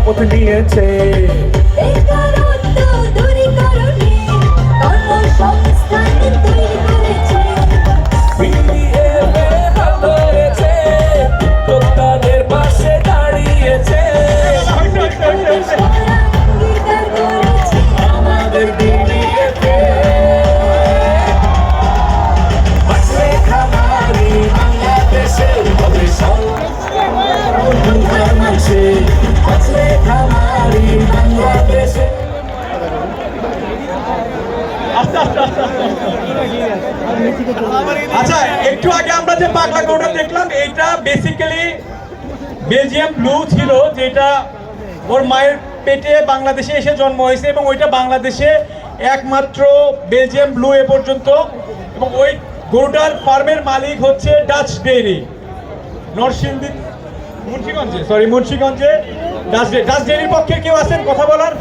শপথ নিয়েছে। যোদ্ধাদের পাশে দাঁড়িয়েছে, আমাদের বিলিয়েছে। বাঁচলে খামারি বাংলাদেশে হবে মানুষে, বাঁচলে খামারি বাংলাদেশে। আচ্ছা, একটু আগে আমরা যে পাগলা গরুটা দেখলাম, এইটা বেসিক্যালি বেলজিয়াম ব্লু ছিল, যেটা ওর মায়ের পেটে বাংলাদেশে এসে জন্ম হয়েছে এবং ওইটা বাংলাদেশে একমাত্র বেলজিয়াম ব্লু এ পর্যন্ত। এবং ওই গরুটার ফার্মের মালিক হচ্ছে ডাচ ডেইরি, মুন্সিগঞ্জে ডাচ ডেইরির পক্ষে কেউ আছেন কথা বলার?